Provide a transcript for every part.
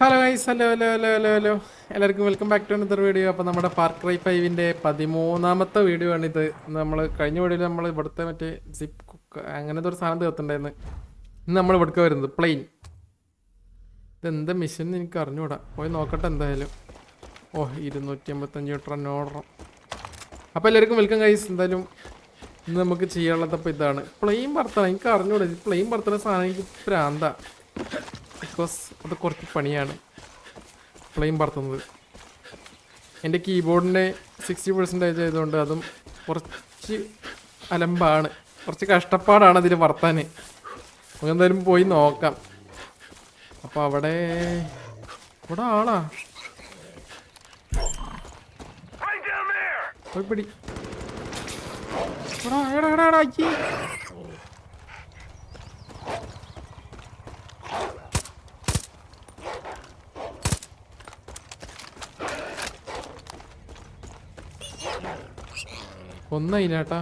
Hello guys, hello എല്ലാവർക്കും welcome back to another video. അപ്പോൾ നമ്മുടെ ഫാർ ക്രൈ 5ൻ്റെ 13ാമത്തെ വീഡിയോ ആണിത്. നമ്മൾ കഴിഞ്ഞ വീഡിയോയിൽ നമ്മൾ ഇവിടുത്തെ മറ്റേ സിപ്പ് കുക്ക് അങ്ങനത്തെ ഒരു സാധനം തീർത്തിട്ടുണ്ടായിരുന്നു. ഇന്ന് നമ്മൾ ഇവിടേക്ക് വരുന്നത് പ്ലെയിൻ. ഇതെന്താ മിഷൻ എനിക്ക് അറിഞ്ഞുകൂടാ, പോയി നോക്കട്ടെ എന്തായാലും. 255 മീറ്റർ ഓർഡർ. അപ്പോൾ എല്ലാവർക്കും വെൽക്കം ഗൈസ്. എന്തായാലും ഇന്ന് നമുക്ക് ചെയ്യാനുള്ളത് അപ്പോൾ ഇതാണ്, പ്ലെയിൻ പറത്തണം. എനിക്ക് അറിഞ്ഞുകൂടാ, പ്ലെയിൻ പറത്തുന്ന സാധനം എനിക്ക് പ്രാന്താ. ബിക്കോസ് അത് കുറച്ച് പണിയാണ് പ്ലെയിൻ പറത്തുന്നത്. എൻ്റെ കീബോർഡിൻ്റെ 60% ആയതുകൊണ്ട് അതും കുറച്ച് അലമ്പാണ്, കുറച്ച് കഷ്ടപ്പാടാണ് അതിൽ പറത്താൻ. നമുക്ക് എന്തായാലും പോയി നോക്കാം. അപ്പോൾ അവിടെ ആളാ പോയി പിടി. ഒന്നയിനാട്ടാ.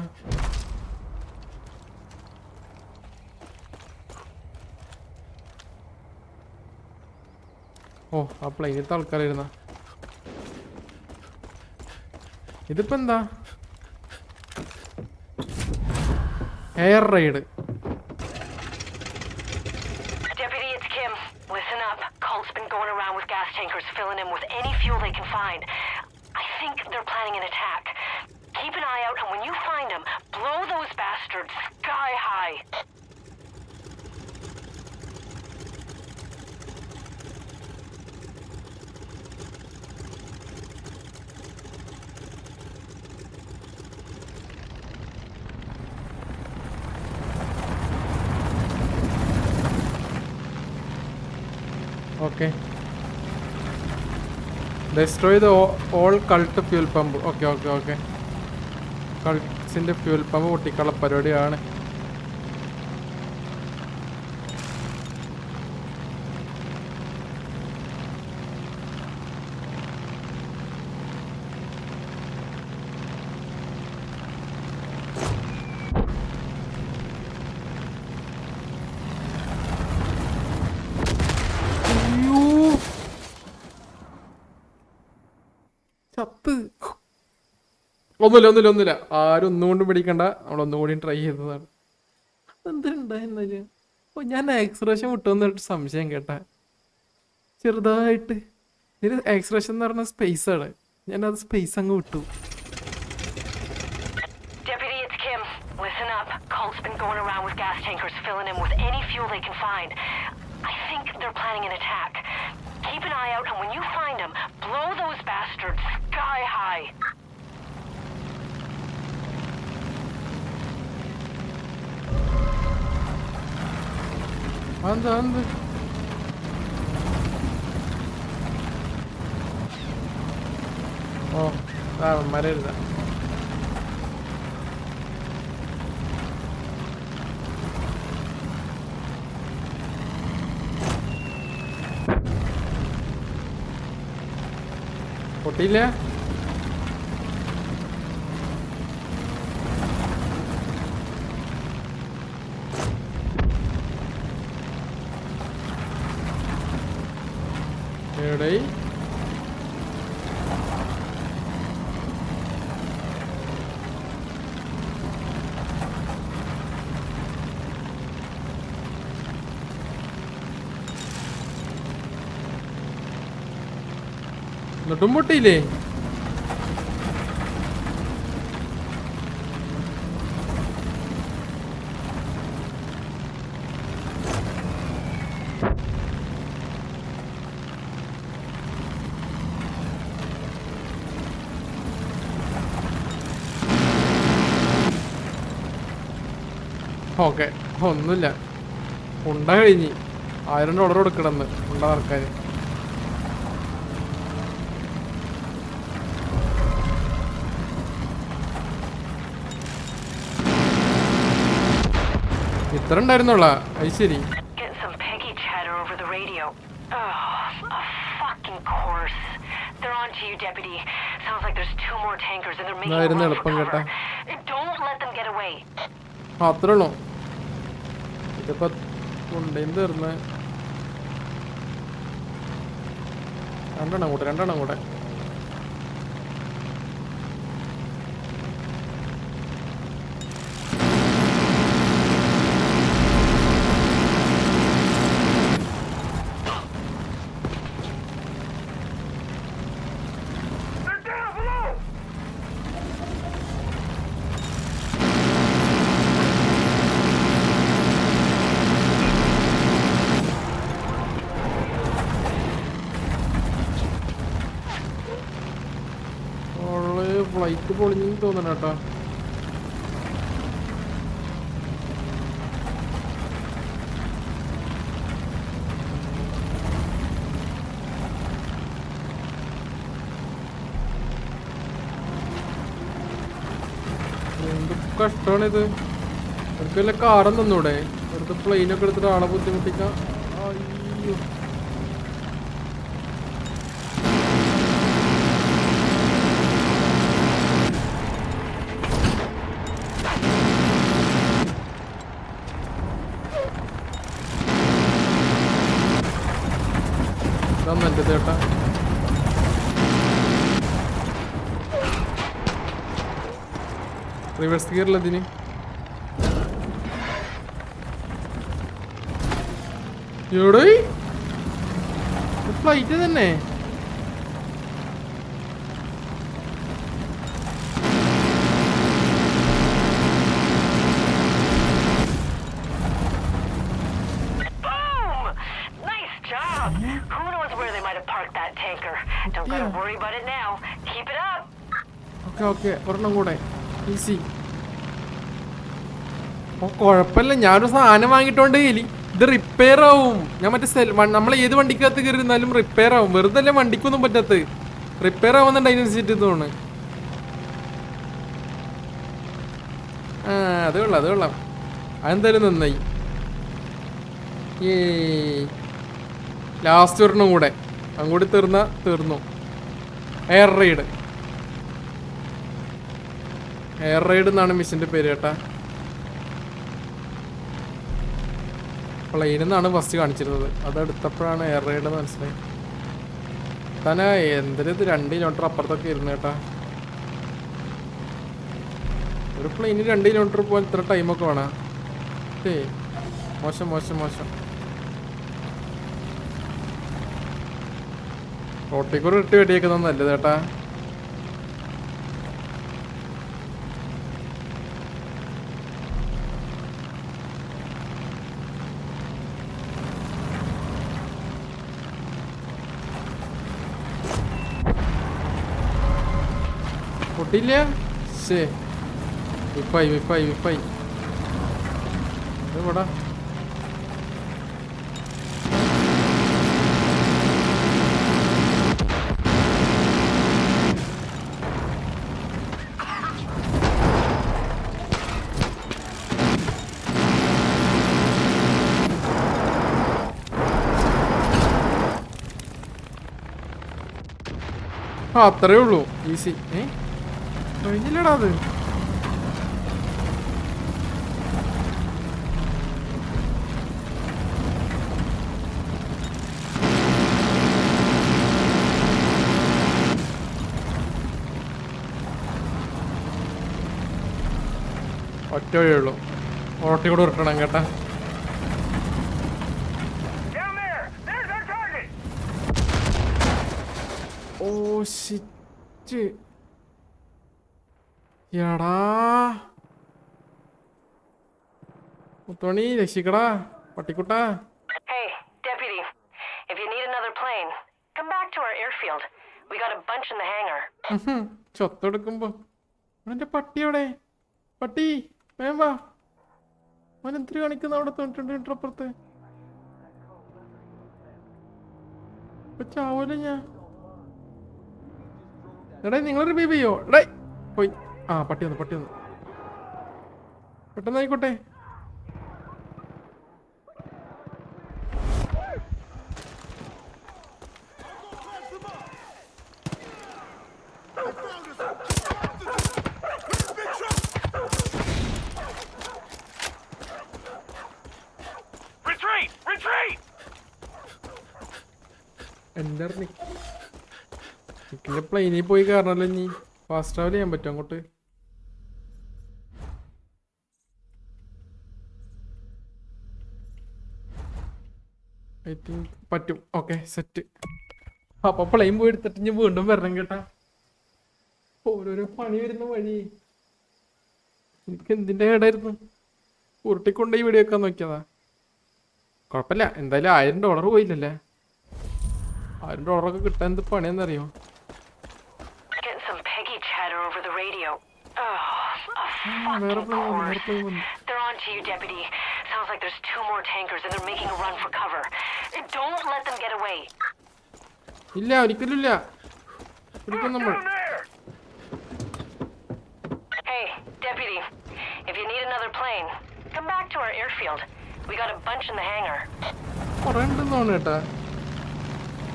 ആ പ്ലെയിനത്തെ ആൾക്കാരായിരുന്ന. ഇതിപ്പോ എന്താ? Air ride. Colt's been going around with gas tankers, filling them with any fuel they can find. I think they're planning an attack. Keep an eye out, and when you find them, blow those bastards sky high. Okay. Destroy the all cult fuel pump. Okay. കൾട്സിൻ്റെ fuel pump പൊട്ടിക്കാനുള്ള പരിപാടിയാണ്. ചത്ത്. ഒന്നുമില്ല. ആരും ഒന്നുകൊണ്ടും പിടിക്കണ്ട, നമ്മളൊന്നുകൂടി try ചെയ്തതാണ്. എന്തുണ്ടായിരുന്നാല് ഞാൻ എക്സ്പ്രഷൻ വിട്ടുവന്നിട്ട് സംശയം കേട്ടാ, ചെറുതായിട്ട്. ഇതിന് എക്സ്പ്രഷൻ എന്ന് പറഞ്ഞ സ്പേസ് ആണ്, ഞാനത് സ്പേസ് അങ്ങ് വിട്ടു. Deputy, it's Kim. Listen up. Colt's been going around with gas tankers, filling them with any fuel they can find. I think they're planning an attack. Keep an eye out, and when you find them, blow those bastards sky high. എന്ത് മരരുത. പൊട്ടിയില്ല. എവിടെ എന്നിട്ടും പൊട്ടിയില്ലേ? Okay, ഒന്നുമില്ല. ഉണ്ട കഴിഞ്ഞ് $1000 കൊടുക്കണമെന്ന് ഉണ്ട നടക്കാൻ. ഇത്ര ഉണ്ടായിരുന്നുള്ള. അത് ശരി. എളുപ്പം കേട്ടാ. അത്രേ ഉള്ളൂ. ഇതിപ്പോ കൊണ്ടേന്ന് തീർന്ന് രണ്ടെണ്ണം കൂടെ ഫ്ലൈറ്റ് പൊളിഞ്ഞു തോന്നണ കേട്ടോ. എന്ത് കഷ്ടമാണിത്. അവർക്ക് വല്ല കാറും തന്നൂടെ? വെറുതെ പ്ലെയിനൊക്കെ എടുത്തിട്ട് ആളെ ബുദ്ധിമുട്ടിക്കാം. അയ്യോ എന്റെ ചേട്ടാ. റിവേഴ്സ് ഗിയറില്ല ഇതിന്. എവിടെ ഫ്ലൈറ്റ് തന്നെ? ഓക്കെ ഒരെണ്ണം കൂടെ ഈസി. കുഴപ്പമില്ല, ഞാനൊരു സാധനം വാങ്ങിട്ടോണ്ട് ഇത് റിപ്പയർ ആവും. ഞാൻ മറ്റേ നമ്മൾ ഏത് വണ്ടിക്കകത്ത് കയറിയിരുന്നാലും റിപ്പയർ ആവും. വെറുതെ അല്ലേ വണ്ടിക്കൊന്നും പറ്റാത്ത, റിപ്പയർ ആവുന്നുണ്ട് അതിനനുസരിച്ചിട്ട് തോന്നുന്നു. അത് കൊള്ളാം അതെന്തായാലും നന്നായി. ലാസ്റ്റ് ഒരെണ്ണം കൂടെ അങ്ങോട്ട് തീർന്നു. എയർ റൈഡ് എന്നാണ് മിഷന്റെ പേര് കേട്ടാ. പ്ലെയിൻ എന്നാണ് ഫസ്റ്റ് കാണിച്ചിരുന്നത്, അതെടുത്തപ്പോഴാണ് എയർ റൈഡ് എന്ന് മനസ്സിലായി. തന്നെ എന്തിനും 2 കിലോമീറ്റർ അപ്പുറത്തൊക്കെ ഇരുന്നു കേട്ടാ. ഒരു പ്ലെയിന് 2 കിലോമീറ്റർ പോകാൻ ഇത്ര ടൈമൊക്കെ വേണം. മോശം. റോട്ടിക്കൂടെ ഇട്ട് വെടിയേക്കുന്നത് നല്ലത് കേട്ടാ. പൊട്ടില്ല. വിപ്പായി ഇവിടെ അത്രേ ഉള്ളൂ. ഈസി. കഴിഞ്ഞില്ലടാ അത്. ഒറ്റ വഴിയുള്ളൂ. ഓട്ടി കൂടെ ഉരുട്ടണം കേട്ടാ. ഓ ശിറ്റ്. എടാ മുത്തോണി രക്ഷിക്കടാ പട്ടിക്കുട്ടാ. Hey, deputy. If you need another plane, come back to our airfield. We got a bunch in the hangar. ചൊത്തെടുക്കുമ്പോ എന്റെ പട്ടി എവിടെ? പട്ടി വേം വാ. അവനെന്തിരി കാണിക്കുന്ന അവിടെ 92 മീറ്റർ അപ്പുറത്ത്? ചാവൂല ഞാൻ. എടേ നിങ്ങൾ റിവൈവ് ചെയ്യോ? എടേ പോയി. പട്ടി വന്നു പെട്ടെന്ന് ആയിക്കോട്ടെ. എന്റെ നിക്കിന്റെ പ്ലെയിനിൽ പോയി കയറണല്ലോ ഇനി. ഫാസ്റ്റ് ട്രാവൽ ചെയ്യാൻ പറ്റും അങ്ങോട്ട്? ഐ തിങ്ക് പറ്റും. Okay set. അപ്പൊ പ്ലെയിൻ പോയി എടുത്തിട്ട് ഇനി വീണ്ടും വരണം കേട്ടാ. ഓരോരോ പണി വരുന്ന വഴി എനിക്ക് എന്തിന്റെ കേടായിരുന്നു. ഉരുട്ടിക്കൊണ്ട് ഈ വീഡിയോ വെക്കാൻ നോക്കിയതാ. കുഴപ്പമില്ല, എന്തായാലും $1000 പോയില്ലല്ലേ. $1000 കിട്ടാൻ എന്ത് പണിയെന്നറിയോ? Getting some Peggy chatter over the radio. Oh, a വേറെ fucking പ്ലെയിൻ വന്നു, course. വേറെ പ്ലെയിൻ വന്നു. They're on to you, deputy. Sounds like there's 2 more tankers and they're making a run for cover. Don't let them get away. ഇല്ല, ഒരിക്കലും ഇല്ല. പിടിക്കും നമ്മൾ. Hey, deputy. If you need another plane, come back to our airfield. We got a bunch in the hangar. കുറെ ഉണ്ടെന്നാണ് കേട്ടാ.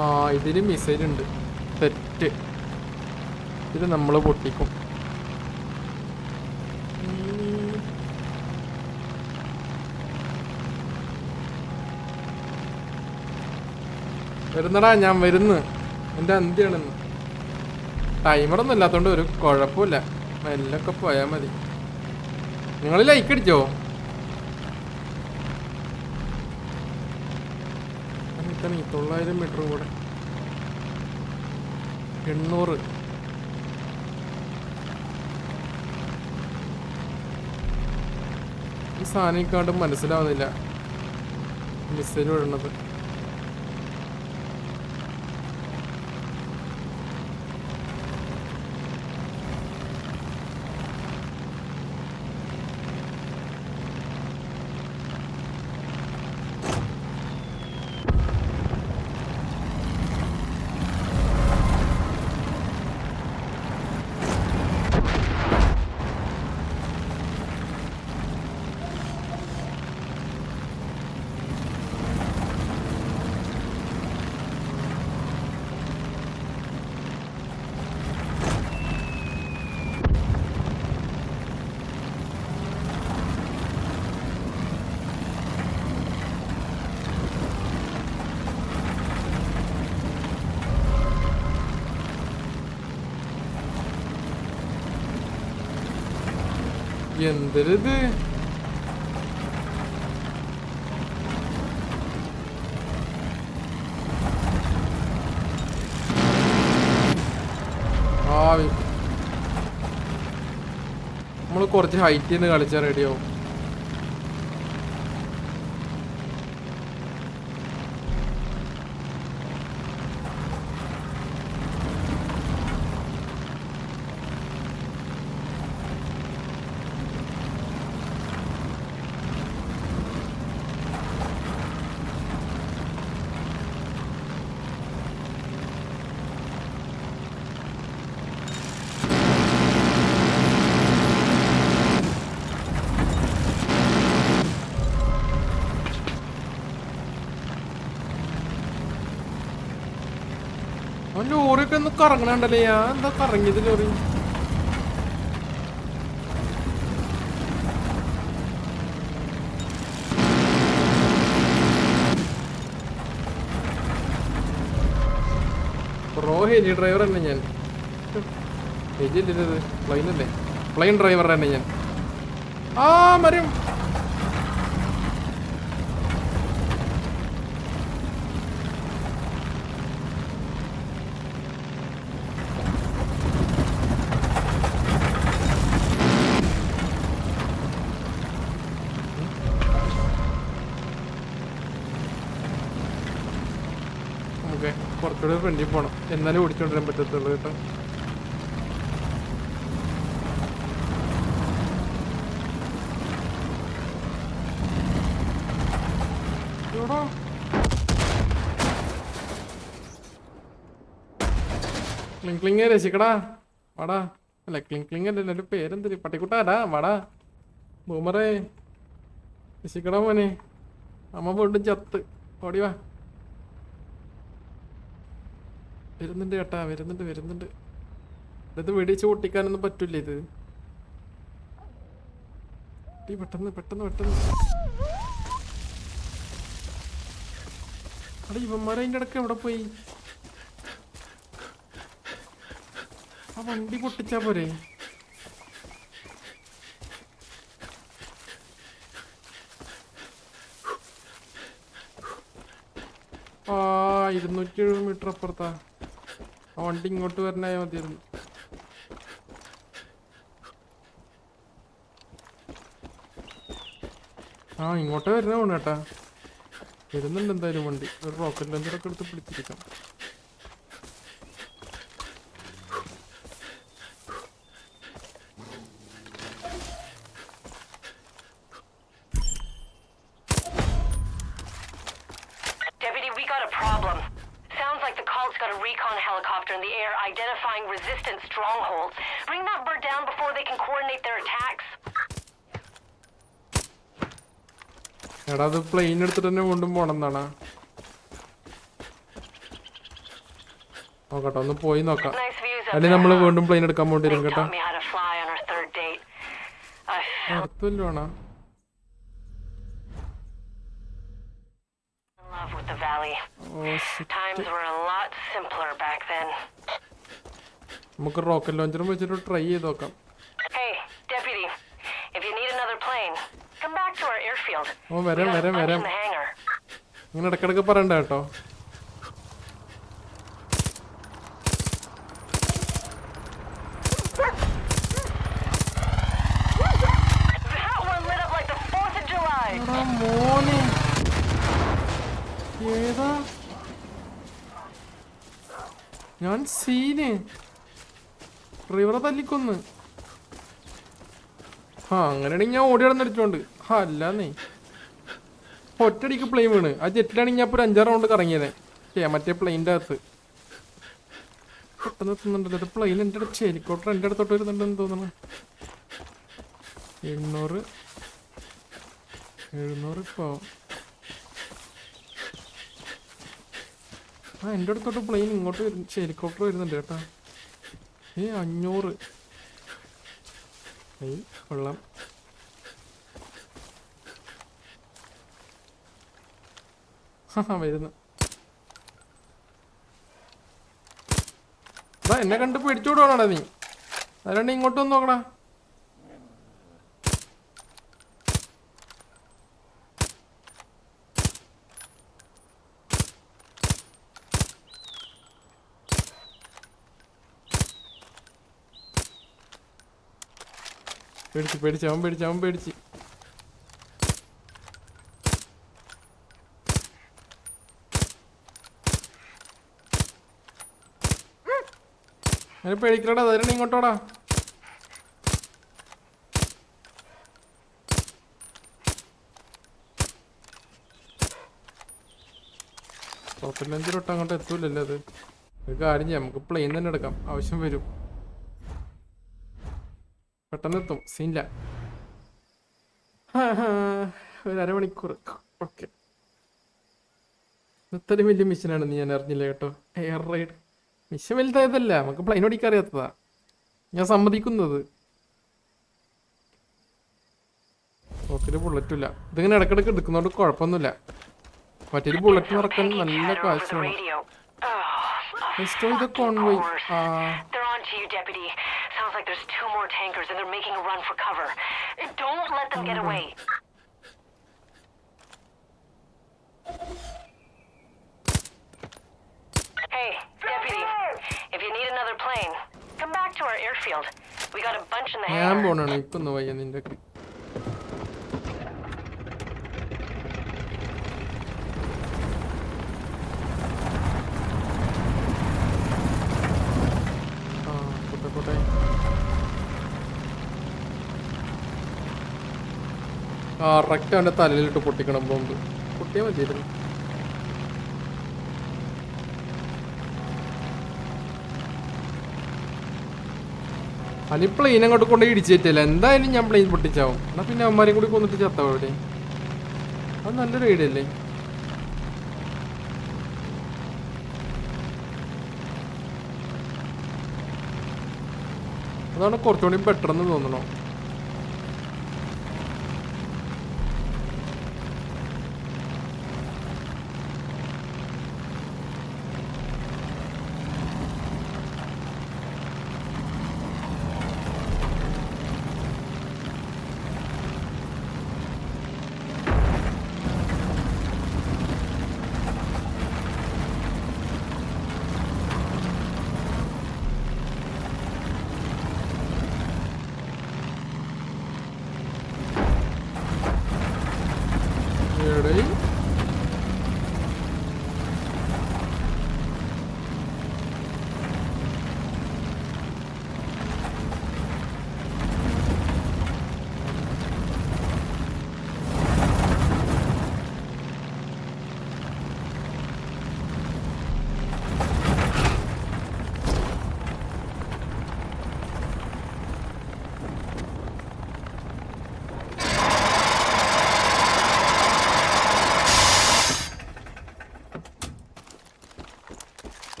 ആ, ഇതില് മിസൈൽ ഉണ്ട്. തെറ്റ്. ഇത് നമ്മള് പൊട്ടിക്കും. വരുന്നടാ, ഞാൻ വരുന്നു. എൻ്റെ അന്ത്യാണെന്ന്. ടൈമറൊന്നും ഇല്ലാത്തോണ്ട് ഒരു കുഴപ്പമില്ല. മെല്ലൊക്കെ പോയാൽ മതി. നിങ്ങൾ ലൈക്ക് അടിച്ചോ? 900 മീറ്റർ കൂടെ 800. ഈ സാധനം കാണ്ട് മനസ്സിലാവുന്നില്ല മിസൈൽ വിടണത്. എന്തൊരിത്? നമ്മള് കുറച്ച് ഹൈറ്റ് നിന്ന് കളിച്ചാൽ റെഡിയാവും. ലോറിയൊക്കെ ഒന്ന് കറങ്ങണണ്ടല്ലേ. ഞാൻ എന്താ കറങ്ങിയത് ലോറി? പ്രോ ഹെലി ഡ്രൈവർ തന്നെ ഞാൻ. ഹെലി അല്ലത്, പ്ലെയിൻ അല്ലേ. പ്ലെയിൻ ഡ്രൈവർ തന്നെ ഞാൻ. ആ മരം. ഓക്കെ, കുറച്ചുകൂടെ ഫ്രണ്ടിൽ പോകണം, എന്നാലും ഓടിച്ചോണ്ടിരാൻ പറ്റത്തുള്ളൂ കേട്ടോ. ക്ലിങ് രസിക്കടാ, വാടാ. അല്ല ക്ലിങ് അല്ലല്ലോ, എൻ്റെ പേരെന്തിന്? പട്ടിക്കുട്ടാടാ, വാടാ. ബൂമറേ രസിക്കടാ മോനെ. അമ്മ വീണ്ടും ചത്ത്. ഓടിവാ. വരുന്നുണ്ട് ചേട്ടാ, വരുന്നുണ്ട്. ഇത് വെടിച്ച് പൊട്ടിക്കാനൊന്നും പറ്റൂല ഇത്. പെട്ടെന്ന് അടേ ഇവന്മാരെ അതിൻ്റെ ഇടയ്ക്ക് എവിടെ പോയി? ആ വണ്ടി പൊട്ടിച്ചാ പോരെ? ആ 270 മീറ്റർ അപ്പുറത്താ. ആ വണ്ടി ഇങ്ങോട്ട് വരണായ മതിയായിരുന്നു. ആ ഇങ്ങോട്ടേ വരുന്ന പോണ കേട്ടാ. വരുന്നുണ്ട് എന്തായാലും വണ്ടി. ഒരു റോക്കറ്റ് ലോഞ്ചറൊക്കെ എടുത്ത് പിടിച്ചിരിക്കാം. Deputy, we got a problem. Sounds like the cult's got a recon helicopter in the air identifying resistant strongholds. Bring that bird down before they can coordinate their attacks. എടാ അത് പ്ലെയിൻ എടുത്തിട്ട് തന്നെ വീണ്ടും പോണെന്നാണ്. നോക്കട്ടെ, ഒന്ന് പോയി നോക്കാം. അല്ലെങ്കിൽ നമ്മള് വീണ്ടും പ്ലെയിൻ എടുക്കാൻ പോണ്ടി വരും കേട്ടോ. അടുത്തല്ലോ നമുക്ക് റോക്കറ്റ് ലോഞ്ചറും വെച്ചിട്ട് ട്രൈ ചെയ്ത് നോക്കാം. ഓ വരാം വരാം വരാം. ഇങ്ങനെ ഇടക്കിടക്ക് പറയണ്ട കേട്ടോ. മോനെ ഏതാ ഞാൻ സീന് ഡ്രൈവറെ തല്ലിക്കൊന്ന്. അങ്ങനെയാണെങ്കിൽ ഞാൻ ഓടി നടന്നടിച്ചോണ്ട്. അല്ലാന്നേ ഒറ്റടിക്ക് പ്ലെയിൻ വീണ്. ആ ജെറ്റിലാണെങ്കിൽ ഞാൻ ഇപ്പോൾ ഒരു 5-6 റൗണ്ട് കറങ്ങിയതേ. മറ്റേ പ്ലെയിൻ്റെ അകത്ത് പെട്ടെന്ന് എത്തുന്നുണ്ടല്ലോ. പ്ലെയിൻ എൻ്റെ അടുത്ത് ഹെലികോപ്റ്റർ എൻ്റെ അടുത്തോട്ട് വരുന്നുണ്ടെന്ന് തോന്നുന്നു. 800 700 ഇപ്പോൾ. എൻ്റെ അടുത്തോട്ട് പ്ലെയിൻ ഇങ്ങോട്ട് ഹെലികോപ്റ്റർ വരുന്നുണ്ട് കേട്ടാ. 500 കൊള്ളാം. വരുന്നു. എന്നെ കണ്ട് പിടിച്ചോടുവാണോടാ നീ? അല്ലാണ്ട് ഇങ്ങോട്ട് വന്ന് നോക്കടാ. അവൻ പേടിച്ച്. പേടിക്കലടാ, അതിനെ ഇങ്ങോട്ടോടാ. റോക്കറ്റ് ലോഞ്ചറിട്ട് അങ്ങോട്ട് എത്തൂലല്ലോ അത്. ഒരു കാര്യം ചെയ്യാം, നമുക്ക് പ്ലെയിൻ തന്നെ എടുക്കാം. ആവശ്യം വരും. പെട്ടെന്ന് എത്തും, സീനില്ല. ഒരു അരമണിക്കൂർ. ഓക്കെ, ഇത്രയും വലിയ മിഷനാണെന്ന് ഞാൻ അറിഞ്ഞില്ല കേട്ടോ. എയർ റൈഡ് മിഷൻ വലുതായതല്ല, നമുക്ക് പ്ലെയിൻ ഓടിക്കാൻ അറിയാത്തതാ. ഞാൻ സമ്മതിക്കുന്നത്. റോക്കറ്റ് ബുള്ളറ്റും ഇല്ല. ഇതിങ്ങനെ ഇടക്കിടക്ക് എടുക്കുന്നതുകൊണ്ട് കുഴപ്പമൊന്നുമില്ല. മറ്റൊരു ബുള്ളറ്റ് നിറക്കാൻ നല്ല കാശാണ്. Convoy. Sounds like there's 2 more tankers and they're making a run for cover. Don't let them get away. Hey, Deputy, if you need another plane, come back to our airfield. We got a bunch in the hangar. ഞാൻ പോണാണ് ഇപ്പൊ വയ്യ നിന്റെ. Correct അവൻ്റെ തലയിലിട്ട് പൊട്ടിക്കണം bomb. പൊട്ടിയാൽ മതിയായിരുന്നു. അല്ലെങ്കിൽ plain അങ്ങോട്ട് കൊണ്ടുപോയി ഇടിച്ചേറ്റില്ല. എന്തായാലും ഞാൻ പ്ലെയിൻ പൊട്ടിച്ചാവും. എന്നാൽ പിന്നെ അവന്മാരെയും കൂടി കൊന്നിട്ട് ചത്താവും അവിടെ. അത് നല്ലൊരു ഐഡിയ അല്ലേ? അതാണ് കുറച്ചുകൂടി ബെറ്റർ എന്ന് തോന്നണോ.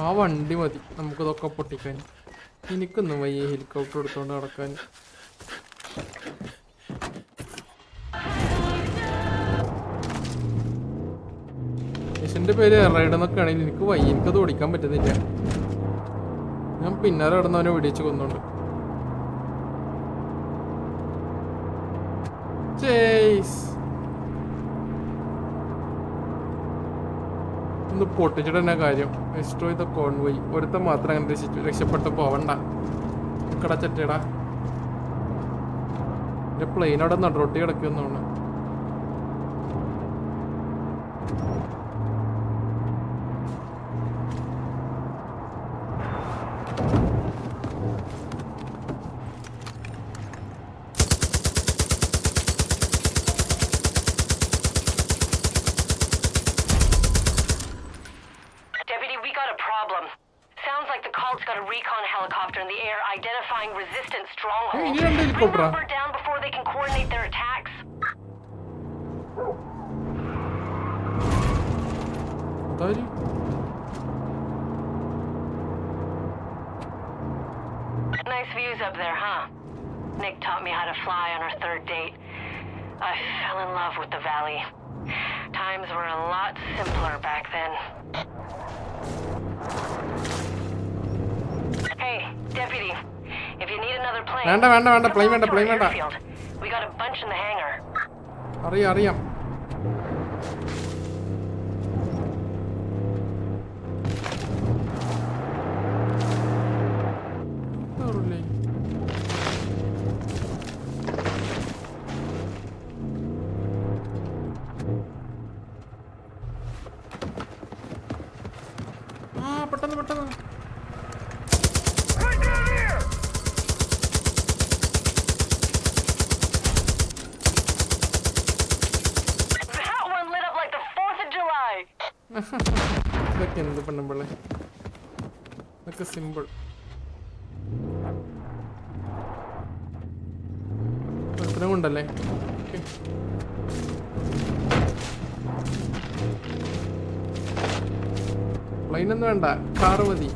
ആ വണ്ടി മതി നമുക്കിതൊക്കെ പൊട്ടിക്കാൻ. എനിക്കൊന്നും വയ്യ ഹെലികോപ്റ്റർ എടുത്തോണ്ട് നടക്കാൻ. മിഷന്റെ പേര് റൈഡ് എന്നൊക്കെ ആണെങ്കിൽ എനിക്ക് വയ്യ, എനിക്കത് ഓടിക്കാൻ പറ്റുന്നില്ല. ഞാൻ പിന്നാലെ കിടന്നവനെ വെടിവെച്ച് കൊന്നുണ്ട്. ഒന്ന് പൊട്ടിച്ചിട്ട് തന്നെ കാര്യം. എസ്ട്രോയ് ദ കോൺവോയ്. ഒരുത്തൻ മാത്രം അങ്ങനെ രക്ഷപ്പെട്ട് പോവണ്ട. കടച്ചട്ടേടാ എന്റെ പ്ലെയിൻ അവിടെ നടുറൊട്ടി കിടക്കുന്നോണ്ട്. Helicopter in the air identifying resistant strongholds. Hey, helicopter. Bring Robert down before they can coordinate their attacks. Nice views up there, huh? Nick taught me how to fly on our third date. I fell in love with the valley. Times were a lot simpler back then. Hey, deputy. If you need another plane. വേണ്ട plain വേണ്ട. We got a bunch in the hangar. അറിയാം. പെട്ടെന്ന് ഇതൊക്കെ എന്ത് പെണ്ണുമ്പിള്ളേ, ഇതൊക്കെ simple. ഇത്രയും കൊണ്ടല്ലേ. പ്ലെയിനൊന്നും വേണ്ട, കാറ് മതി.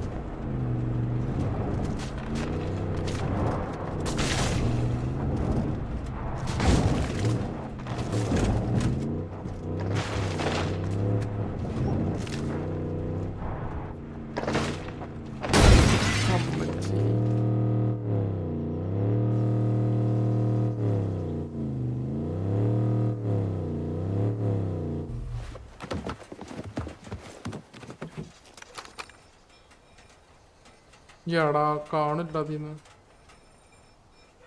എടാ കാണില്ല അതിന്ന്.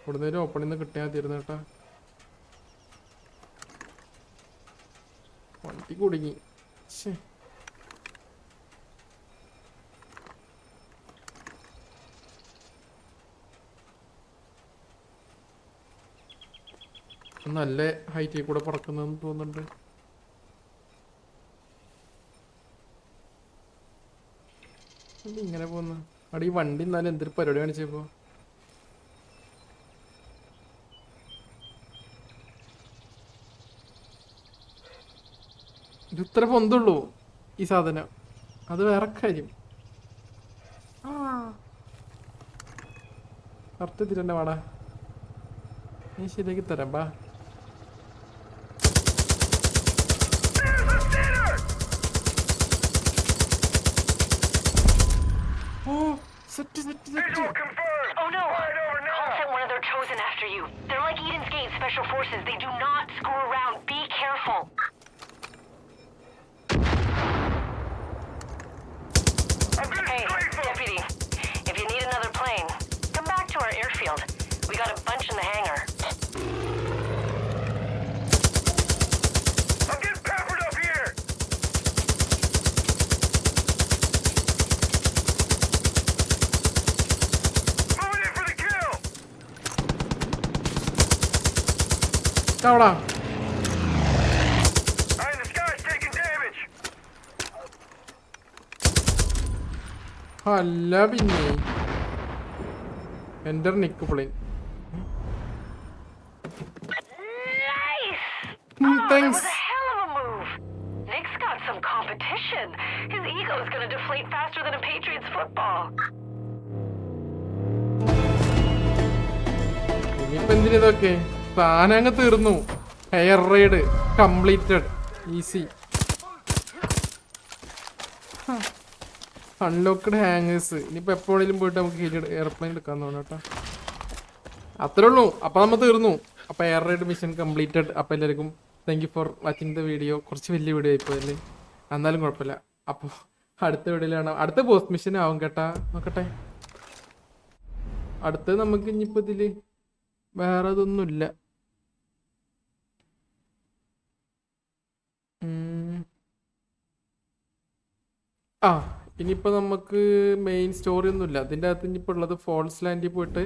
ഇവിടുന്ന് ഓപ്പണിൽ നിന്ന് കിട്ടിയാൽ മതിയായിരുന്നു കേട്ടാ. വണ്ടി കുടുങ്ങി. നല്ല ഹൈറ്റിൽ കൂടെ പറക്കുന്നതെന്ന് തോന്നുന്നുണ്ട്. ഇങ്ങനെ പോന്നു അവിടെ. ഈ വണ്ടി എന്നാലും എന്തൊരു പരിപാടി കാണിച്ചപ്പോ. ഇത് ഇത്ര പൊന്തുള്ളൂ ഈ സാധനം, അത് വേറെ കാര്യം. കറക്റ്റ് തിരണ്ട വാടാ, ഞാൻ ശരിയാക്കി തരാം. ബാ set. Oh no! Call sent one of their chosen after you. They're like Eden's Gate special forces. They do not screw around. Be careful. Hey, deputy. If you need another plane, come back to our airfield. We got a bunch in the hangar. I'm getting peppered up here. ചാവടാ. അല്ല പിന്നെ എൻ്റർ നിക്ക് പ്ലെയിൻ. That was a hell of a move. Nick's got some competition. His ego is going to deflate faster than a Patriots football. ഇനിയിപ്പോ എന്തിനൊക്കെ സാധനം അങ്ങ് തീർന്നു. Air ride completed. Easy. Unlocked hangers. ഇനിയിപ്പോൾ എപ്പോഴേലും പോയിട്ട് നമുക്ക് എയർപ്ലെയിൻ എടുക്കാൻ തോന്നുന്നു കേട്ടോ. അത്രേ ഉള്ളൂ. അപ്പോൾ നമ്മൾ തീർന്നു. അപ്പോൾ എയർ റൈഡ് മിഷൻ കംപ്ലീറ്റഡ്. അപ്പോൾ എല്ലാവർക്കും thank you for watching the video. കുറച്ച് വലിയ വീഡിയോ ആയിപ്പോയല്ലേ, എന്നാലും കുഴപ്പമില്ല. അപ്പോൾ അടുത്ത വീഡിയോയിലാണ് അടുത്ത പോസ്റ്റ് മിഷൻ ആവും കേട്ടാ. നോക്കട്ടെ അടുത്ത് നമുക്ക് ഇനിയിപ്പോൾ ഇതിൽ വേറെ ഇതൊന്നുമില്ല. ആ ഇനിയിപ്പോൾ നമുക്ക് മെയിൻ സ്റ്റോറി ഒന്നുമില്ല അതിൻ്റെ അകത്ത്. ഇനിയിപ്പോൾ ഉള്ളത് ഫോൾസ് ലാൻഡിൽ പോയിട്ട്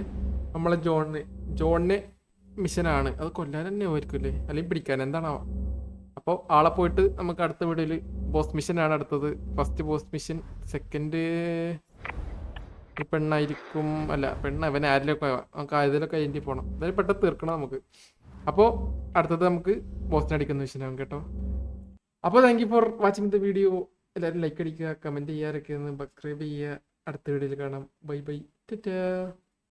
നമ്മളെ ജോണിനെ മിഷനാണ്. അത് കൊല്ലാൻ തന്നെ ആയിരിക്കുമല്ലേ, അല്ലെങ്കിൽ പിടിക്കാൻ എന്താണാവാ. അപ്പോൾ ആളെ പോയിട്ട് നമുക്ക് അടുത്ത വീഡിയോയിൽ പോസ്റ്റ് മിഷനാണ് അടുത്തത്. First post mission. സെക്കൻഡ് ഈ പെണ്ണായിരിക്കും. അല്ല അവൻ ആരിലൊക്കെ നമുക്ക് ആയതിലൊക്കെ അതിൻ്റെ പോകണം. അതായത് പെട്ടെന്ന് തീർക്കണം നമുക്ക്. അപ്പോൾ അടുത്തത് നമുക്ക് പോസ്റ്റിന് അടിക്കുന്ന മിഷനാകും കേട്ടോ. അപ്പോൾ thank you for watching the video. എല്ലാവരും ലൈക്ക് അടിക്കുക, കമൻറ്റ് ചെയ്യാറൊക്കെ ഒന്ന് സബ്സ്ക്രൈബ് ചെയ്യുക. അടുത്ത വീഡിയോയിൽ കാണാം. Bye bye. ടാറ്റാ.